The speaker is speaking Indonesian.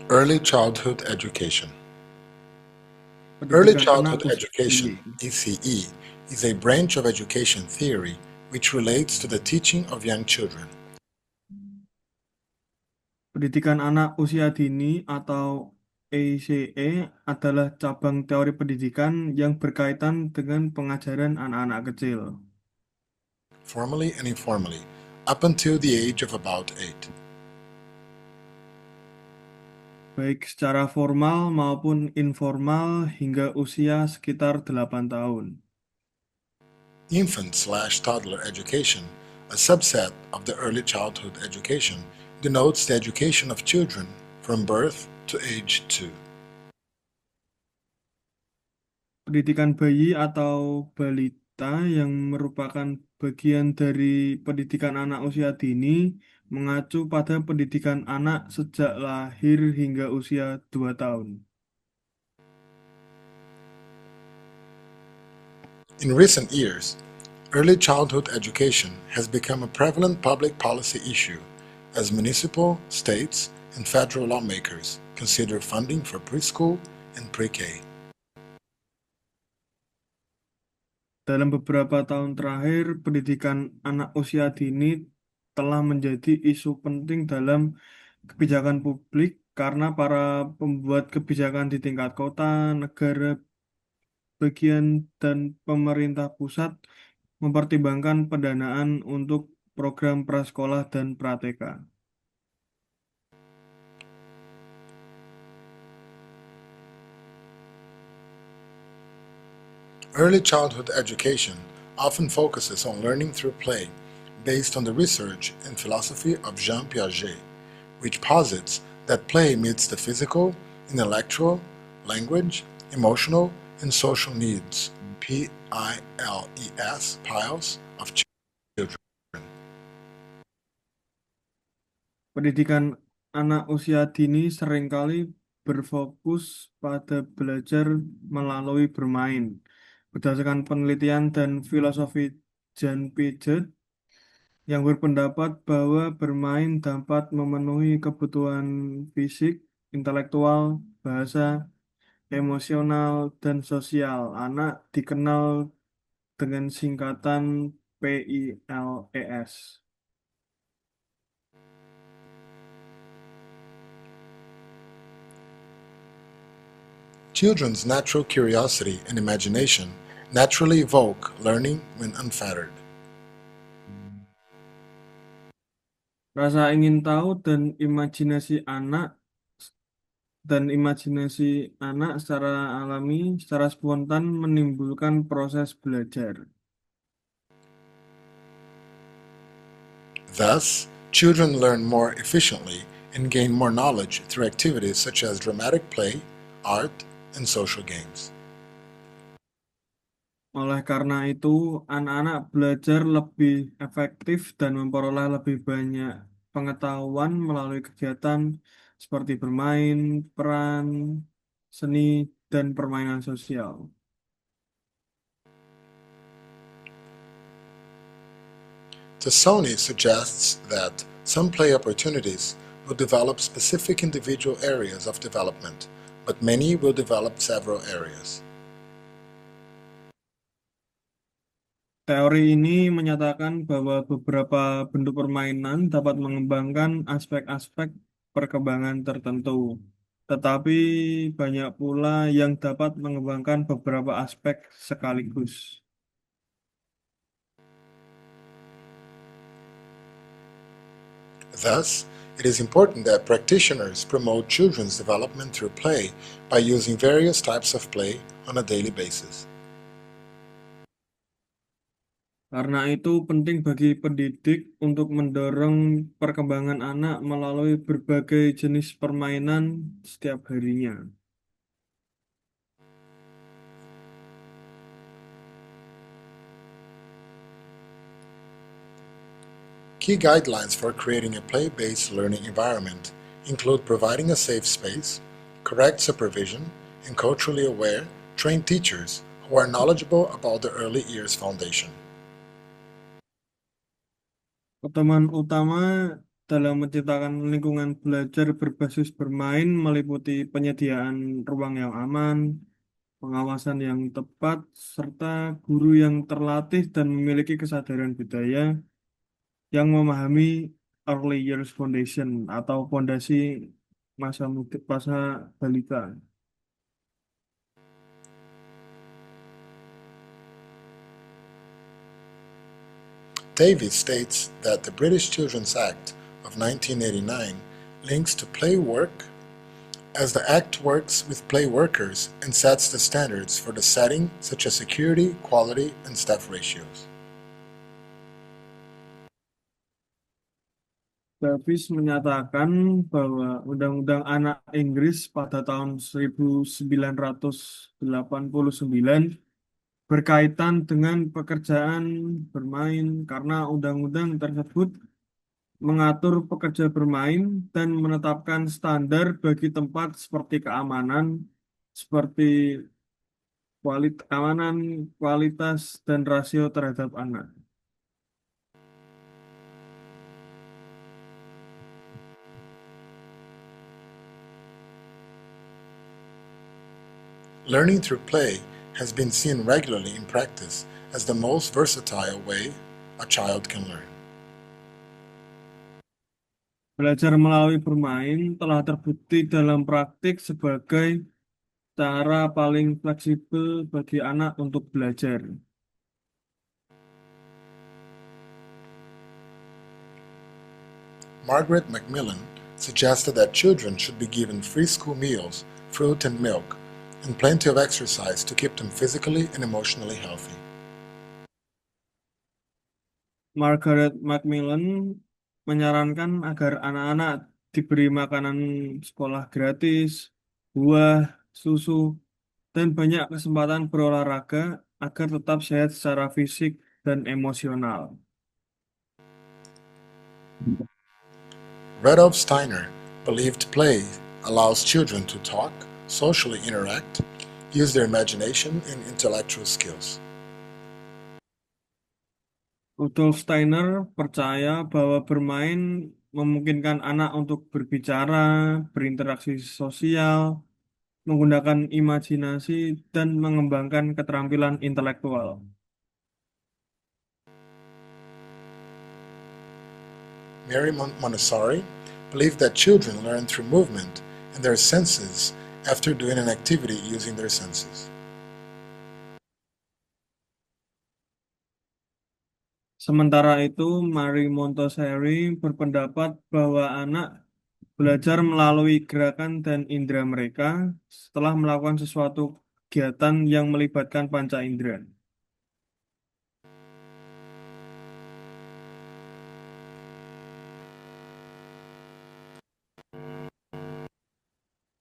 Early childhood education. Early Pendidikan anak childhood usia education, dini. ECE, is a branch of education theory which relates to the teaching of young children. Pendidikan anak usia dini atau ECE adalah cabang teori pendidikan yang berkaitan dengan pengajaran anak-anak kecil, Formally and informally, up until the age of about 8. baik secara formal maupun informal hingga usia sekitar 8 tahun. Infant/toddler education, a subset of the early childhood education, denotes the education of children from birth to age 2. Pendidikan bayi atau balita yang merupakan bagian dari pendidikan anak usia dini mengacu pada pendidikan anak sejak lahir hingga usia 2 tahun. In recent years, early childhood education has become a prevalent public policy issue as municipal, states, and federal lawmakers consider funding for preschool and pre-K. Dalam beberapa tahun terakhir, pendidikan anak usia dini telah menjadi isu penting dalam kebijakan publik karena para pembuat kebijakan di tingkat kota, negara bagian, dan pemerintah pusat mempertimbangkan pendanaan untuk program prasekolah dan prateka. Early childhood education often focuses on learning through play based on the research and philosophy of Jean Piaget, which posits that play meets the physical, intellectual, language, emotional, and social needs PILES of children. Pendidikan anak usia dini seringkali berfokus pada belajar melalui bermain. Berdasarkan penelitian dan filosofi Jean Piaget yang berpendapat bahwa bermain dapat memenuhi kebutuhan fisik, intelektual, bahasa, emosional, dan sosial. Anak dikenal dengan singkatan PILES. Children's natural curiosity and imagination naturally evoke learning when unfettered. Rasa ingin tahu dan imajinasi anak secara alami, secara spontan menimbulkan proses belajar. Thus, children learn more efficiently and gain more knowledge through activities such as dramatic play, art, and social games. Oleh karena itu, anak-anak belajar lebih efektif dan memperoleh lebih banyak pengetahuan melalui kegiatan seperti bermain, peran, seni, dan permainan sosial. Tassoni suggests that some play opportunities will develop specific individual areas of development, but many will develop several areas. Teori ini menyatakan bahwa beberapa bentuk permainan dapat mengembangkan aspek-aspek perkembangan tertentu, tetapi banyak pula yang dapat mengembangkan beberapa aspek sekaligus. Thus, it is important that practitioners promote children's development through play by using various types of play on a daily basis. Karena itu penting bagi pendidik untuk mendorong perkembangan anak melalui berbagai jenis permainan setiap harinya. Key guidelines for creating a play-based learning environment include providing a safe space, correct supervision, and culturally aware, trained teachers who are knowledgeable about the early years foundation. Pertemuan utama dalam menciptakan lingkungan belajar berbasis bermain meliputi penyediaan ruang yang aman, pengawasan yang tepat, serta guru yang terlatih dan memiliki kesadaran budaya yang memahami early years foundation atau fondasi masa muda, masa balita. Davies states that the British Children's Act of 1989 links to play work as the Act works with play workers and sets the standards for the setting such as security, quality, and staff ratios. Davis menyatakan bahwa Undang-Undang Anak Inggris pada tahun 1989 berkaitan dengan pekerjaan bermain karena undang-undang tersebut mengatur pekerja bermain dan menetapkan standar bagi tempat seperti keamanan, seperti keamanan, kualitas, dan rasio terhadap anak. Learning through play has been seen regularly in practice as the most versatile way a child can learn. Belajar melalui bermain telah terbukti dalam praktik sebagai cara paling fleksibel bagi anak untuk belajar. Margaret Macmillan suggested that children should be given free school meals, fruit and milk, and plenty of exercise to keep them physically and emotionally healthy. Margaret Macmillan menyarankan agar anak-anak diberi makanan sekolah gratis, buah, susu, dan banyak kesempatan berolahraga agar tetap sehat secara fisik dan emosional. Rudolf Steiner believed play allows children to talk, socially interact, use their imagination and intellectual skills. Rudolf Steiner percaya bahwa bermain memungkinkan anak untuk berbicara, berinteraksi sosial, menggunakan imajinasi, dan mengembangkan keterampilan intelektual. Mary Montessori believed that children learn through movement and their senses after doing an activity using their senses. Sementara itu, Marie Montessori berpendapat bahwa anak belajar melalui gerakan dan indera mereka setelah melakukan sesuatu kegiatan yang melibatkan panca indera.